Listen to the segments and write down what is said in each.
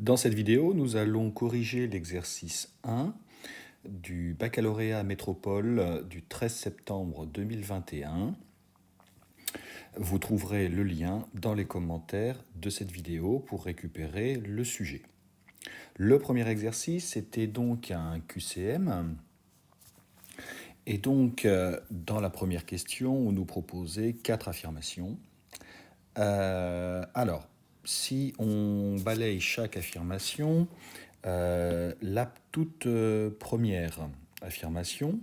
Dans cette vidéo, nous allons corriger l'exercice 1 du baccalauréat métropole du 13 septembre 2021. Vous trouverez le lien dans les commentaires de cette vidéo pour récupérer le sujet. Le premier exercice était donc un QCM. Et donc, dans la première question, on nous proposait 4 affirmations. Alors, si on balaye chaque affirmation, la toute première affirmation,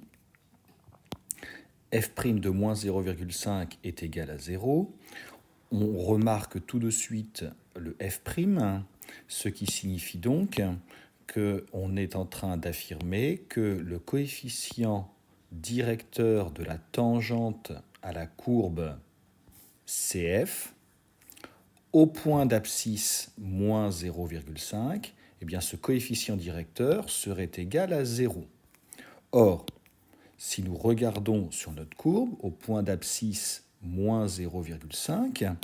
f' de moins 0,5 est égal à 0, on remarque tout de suite le f', ce qui signifie donc qu'on est en train d'affirmer que le coefficient directeur de la tangente à la courbe CF au point d'abscisse moins 0,5, eh bien ce coefficient directeur serait égal à 0. Or, si nous regardons sur notre courbe, au point d'abscisse moins 0,5,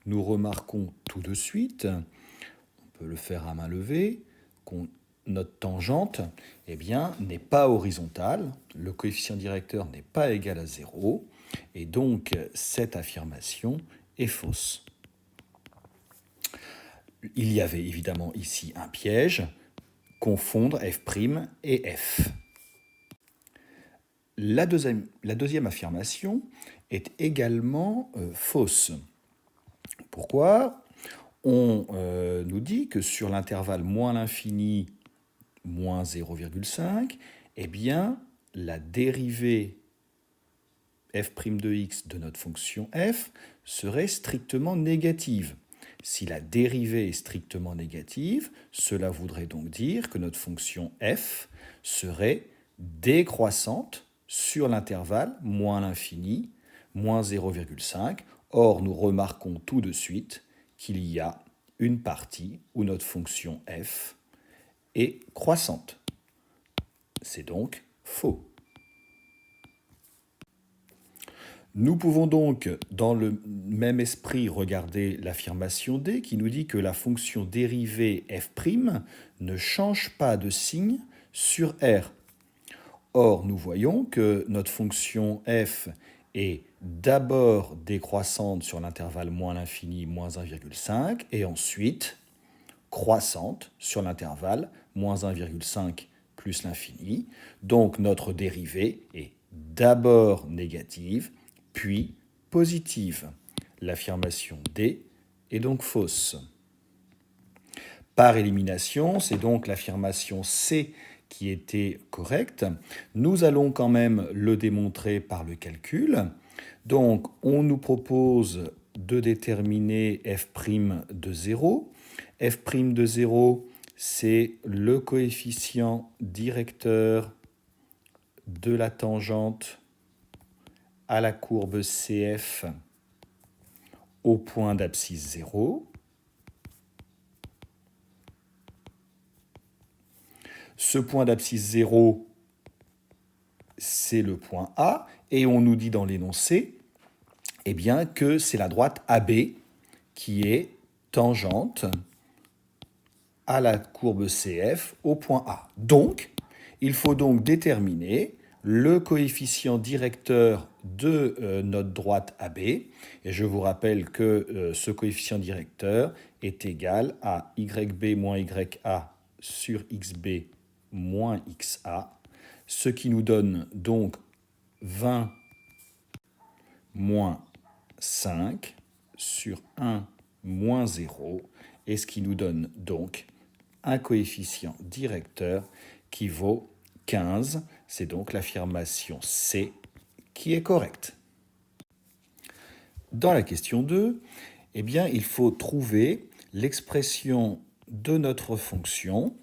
nous remarquons tout de suite, on peut le faire à main levée, qu'on notre tangente n'est pas horizontale, le coefficient directeur n'est pas égal à 0, et donc cette affirmation est fausse. Il y avait évidemment ici un piège, confondre f' et f. La deuxième affirmation est également fausse. Pourquoi ? On nous dit que sur l'intervalle moins l'infini, moins 0,5, eh bien, la dérivée f' de x de notre fonction f serait strictement négative. Si la dérivée est strictement négative, cela voudrait donc dire que notre fonction f serait décroissante sur l'intervalle moins l'infini, moins 0,5. Or, nous remarquons tout de suite qu'il y a une partie où notre fonction f est croissante. C'est donc faux. Nous pouvons donc, dans le même esprit, regarder l'affirmation D qui nous dit que la fonction dérivée f' ne change pas de signe sur R. Or, nous voyons que notre fonction f est d'abord décroissante sur l'intervalle moins l'infini, moins 1,5, et ensuite croissante sur l'intervalle moins 1,5 plus l'infini. Donc, notre dérivée est d'abord négative, puis positive. L'affirmation D est donc fausse. Par élimination, c'est donc l'affirmation C qui était correcte. Nous allons quand même le démontrer par le calcul. Donc, on nous propose de déterminer f' de 0. f' de 0, c'est le coefficient directeur de la tangente à la courbe CF au point d'abscisse 0. Ce point d'abscisse 0, c'est le point A, et on nous dit dans l'énoncé que c'est la droite AB qui est tangente à la courbe CF au point A. Donc, il faut donc déterminer le coefficient directeur de notre droite AB. Et je vous rappelle que ce coefficient directeur est égal à YB moins YA sur XB moins XA, ce qui nous donne donc 20 moins 5 sur 1 moins 0, et ce qui nous donne donc un coefficient directeur qui vaut 15. C'est donc l'affirmation C qui est correcte. Dans la question 2, il faut trouver l'expression de notre fonction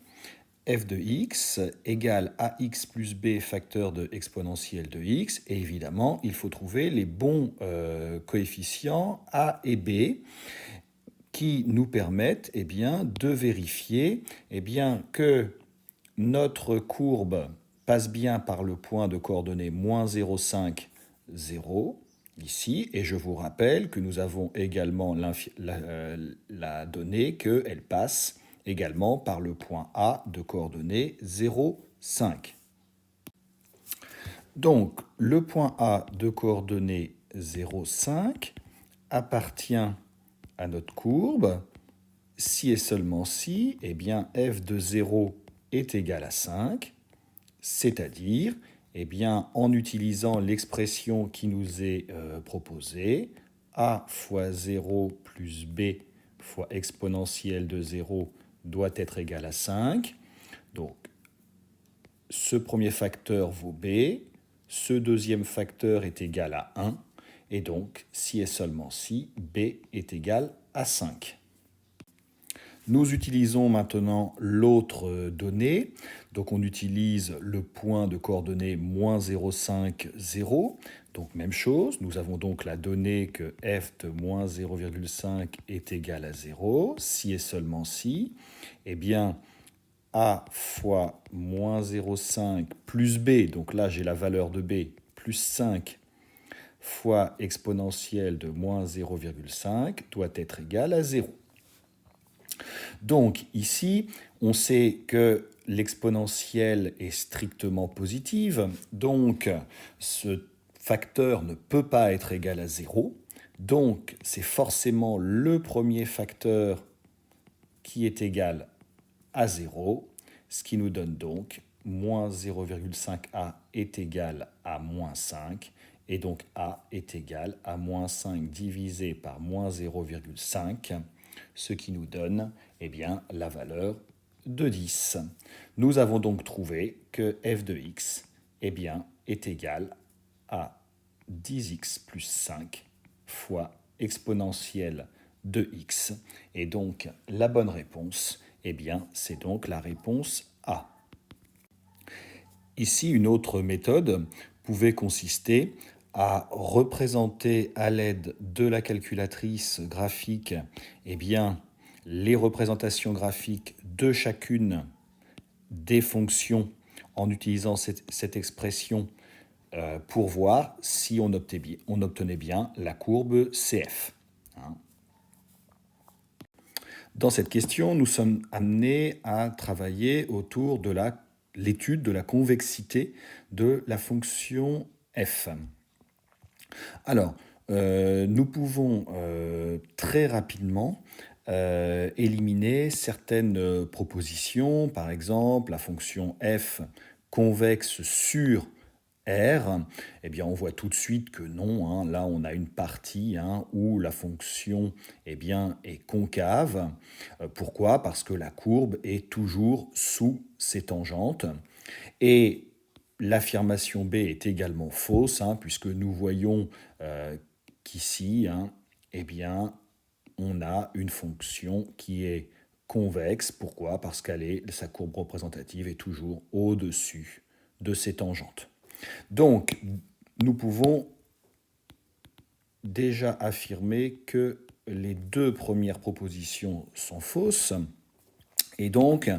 f de x égale ax plus b facteur de exponentielle de x. Et évidemment, il faut trouver les bons coefficients a et b qui nous permettent de vérifier que notre courbe passe bien par le point de coordonnées moins 0,5, 0, ici, et je vous rappelle que nous avons également la donnée qu'elle passe également par le point A de coordonnées 0, 5. Donc, le point A de coordonnées 0, 5 appartient à notre courbe. Si et seulement si, eh bien f de 0 est égal à 5, c'est-à-dire, eh bien, en utilisant l'expression qui nous est proposée, a fois 0 plus b fois exponentielle de 0 doit être égal à 5. Donc, ce premier facteur vaut b, ce deuxième facteur est égal à 1, et donc, si et seulement si, b est égal à 5. Nous utilisons maintenant l'autre donnée. Donc on utilise le point de coordonnées moins 0,5, 0. Donc même chose, nous avons donc la donnée que f de moins 0,5 est égal à 0. Si et seulement si, eh bien a fois moins 0,5 plus b, donc là j'ai la valeur de b, plus 5 fois exponentielle de moins 0,5 doit être égal à 0. Donc ici, on sait que l'exponentielle est strictement positive, donc ce facteur ne peut pas être égal à 0. Donc c'est forcément le premier facteur qui est égal à 0, ce qui nous donne donc moins 0,5a est égal à moins 5, et donc a est égal à moins 5 divisé par moins 0,5, ce qui nous donne eh bien, la valeur de 10. Nous avons donc trouvé que f de x eh bien, est égal à 10x plus 5 fois exponentielle de x. Et donc la bonne réponse, eh bien, c'est donc la réponse A. Ici, une autre méthode pouvait consister à représenter à l'aide de la calculatrice graphique eh bien, les représentations graphiques de chacune des fonctions en utilisant cette expression pour voir si on obtenait bien la courbe CF. Dans cette question, nous sommes amenés à travailler autour de l'étude de la convexité de la fonction f. Alors, nous pouvons très rapidement éliminer certaines propositions, par exemple la fonction f convexe sur R, eh bien on voit tout de suite que non, hein, là on a une partie où la fonction eh bien, est concave. Pourquoi? Parce que la courbe est toujours sous ses tangentes. Et l'affirmation B est également fausse, puisque nous voyons qu'ici, eh bien, on a une fonction qui est convexe. Pourquoi? Parce sa courbe représentative est toujours au-dessus de ses tangentes. Donc, nous pouvons déjà affirmer que les deux premières propositions sont fausses. Et donc,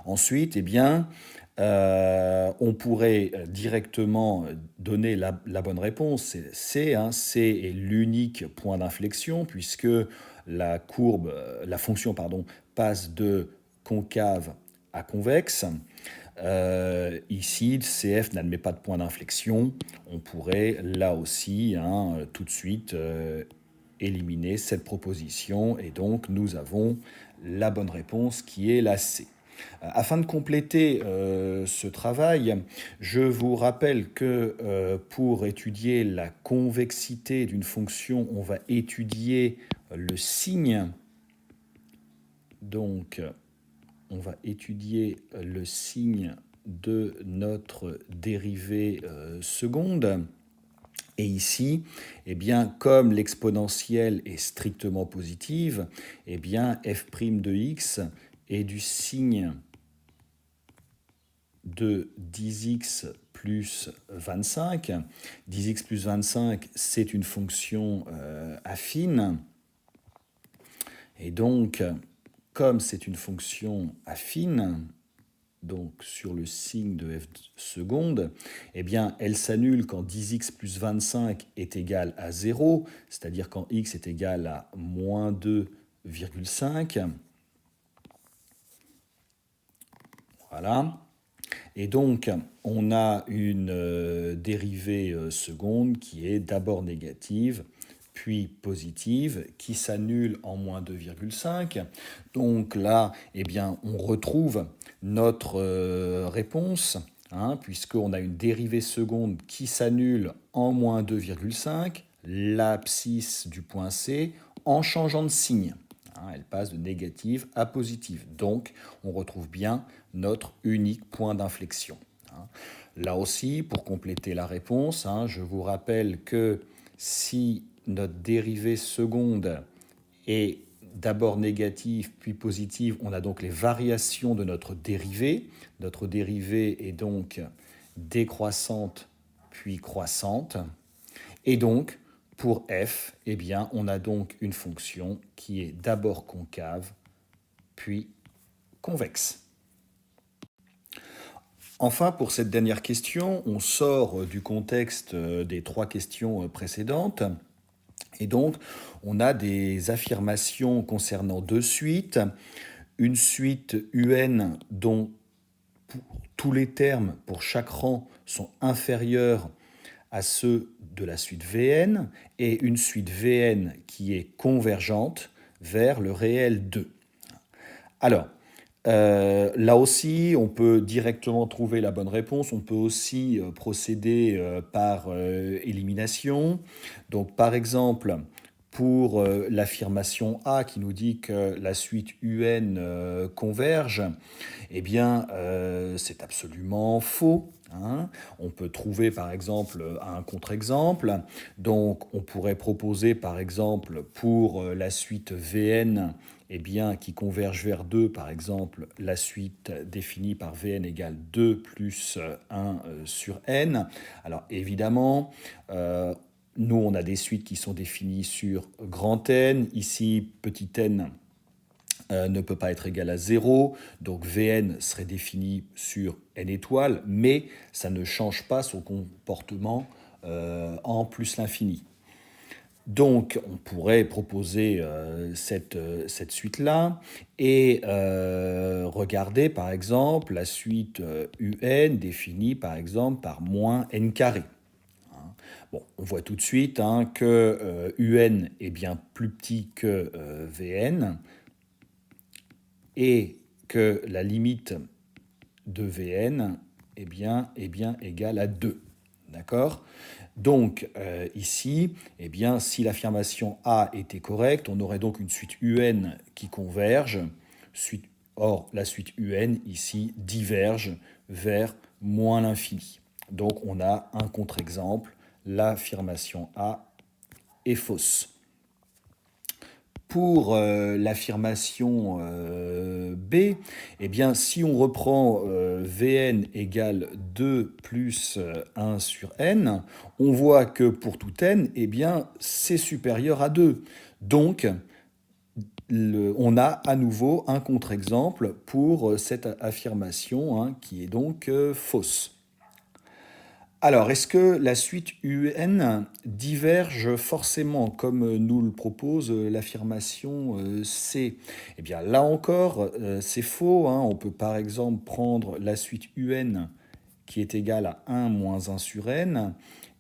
ensuite, eh bien, on pourrait directement donner la bonne réponse. C, C est l'unique point d'inflexion puisque la fonction, passe de concave à convexe. Ici, CF n'admet pas de point d'inflexion. On pourrait là aussi tout de suite éliminer cette proposition et donc nous avons la bonne réponse qui est la C. Afin de compléter ce travail, je vous rappelle que pour étudier la convexité d'une fonction, on va étudier le signe. Donc, on va étudier le signe de notre dérivée seconde. Et ici, eh bien, comme l'exponentielle est strictement positive, eh bien, f' de x est du signe de 10x plus 25. 10x plus 25, c'est une fonction affine. Et donc, comme c'est une fonction affine, donc sur le signe de f seconde, eh bien, elle s'annule quand 10x plus 25 est égal à 0, c'est-à-dire quand x est égal à moins 2,5. Voilà. Et donc, on a une dérivée seconde qui est d'abord négative, puis positive, qui s'annule en moins 2,5. Donc là, eh bien, on retrouve notre réponse, hein, puisqu'on a une dérivée seconde qui s'annule en moins 2,5, l'abscisse du point C, en changeant de signe. Elle passe de négative à positive. Donc, on retrouve bien notre unique point d'inflexion. Là aussi, pour compléter la réponse, je vous rappelle que si notre dérivée seconde est d'abord négative puis positive, on a donc les variations de notre dérivée. Notre dérivée est donc décroissante puis croissante. Et donc, pour f, eh bien, on a donc une fonction qui est d'abord concave, puis convexe. Enfin, pour cette dernière question, on sort du contexte des trois questions précédentes. Et donc, on a des affirmations concernant deux suites. Une suite UN dont tous les termes pour chaque rang sont inférieurs à ceux de la suite Vn, et une suite Vn qui est convergente vers le réel 2. Alors, là aussi, on peut directement trouver la bonne réponse. On peut aussi procéder par élimination. Donc, par exemple, pour l'affirmation A qui nous dit que la suite UN converge, eh bien, c'est absolument faux. On peut trouver par exemple un contre-exemple. Donc, on pourrait proposer par exemple pour la suite Vn, eh bien, qui converge vers 2, par exemple, la suite définie par Vn égale 2 plus 1 sur n. Alors évidemment, nous, on a des suites qui sont définies sur grand N. Ici, petit n ne peut pas être égal à 0. Donc Vn serait défini sur n étoiles, mais ça ne change pas son comportement en plus l'infini. Donc, on pourrait proposer cette suite-là et regarder, par exemple, la suite UN définie, par exemple, par moins n carré. Bon, on voit tout de suite que UN est bien plus petit que Vn et que la limite de Vn est bien égale à 2. D'accord ? Donc, ici, eh bien, si l'affirmation A était correcte, on aurait donc une suite UN qui converge. Or, la suite UN, ici, diverge vers moins l'infini. Donc, on a un contre-exemple. L'affirmation A est fausse. Pour l'affirmation B, eh bien, si on reprend Vn égale 2 plus 1 sur n, on voit que pour tout n, eh bien, c'est supérieur à 2. Donc, on a à nouveau un contre-exemple pour cette affirmation qui est donc fausse. Alors, est-ce que la suite UN diverge forcément comme nous le propose l'affirmation C? Eh bien, là encore, c'est faux. On peut par exemple prendre la suite UN qui est égale à 1 moins 1 sur n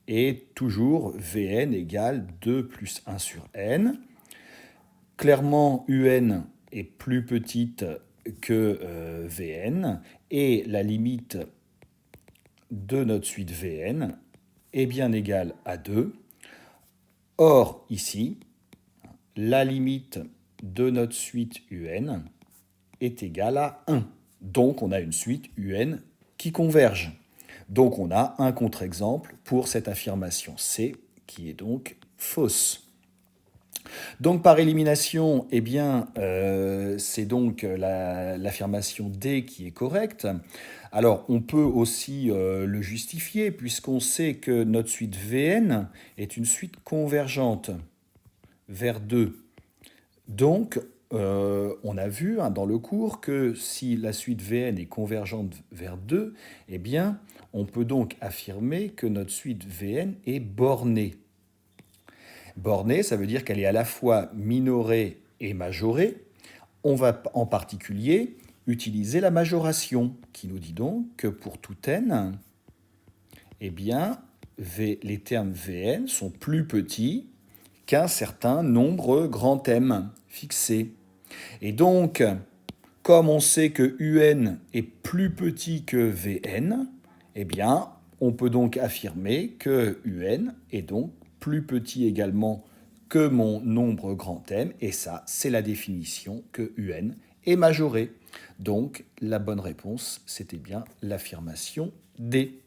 et toujours Vn égale 2 plus 1 sur n. Clairement, UN est plus petite que Vn et la limite de notre suite Vn est bien égale à 2. Or, ici, la limite de notre suite UN est égale à 1. Donc, on a une suite UN qui converge. Donc, on a un contre-exemple pour cette affirmation C qui est donc fausse. Donc, par élimination, eh bien, c'est donc l'affirmation D qui est correcte. Alors, on peut aussi le justifier, puisqu'on sait que notre suite Vn est une suite convergente vers 2. Donc, on a vu dans le cours que si la suite Vn est convergente vers 2, eh bien, on peut donc affirmer que notre suite Vn est bornée. Bornée, ça veut dire qu'elle est à la fois minorée et majorée. On va en particulier utiliser la majoration, qui nous dit donc que pour tout n, eh bien, les termes Vn sont plus petits qu'un certain nombre grand M fixé. Et donc, comme on sait que Un est plus petit que Vn, eh bien, on peut donc affirmer que Un est donc plus petit également que mon nombre grand M, et ça, c'est la définition que Un est majoré. Donc, la bonne réponse, c'était bien l'affirmation D.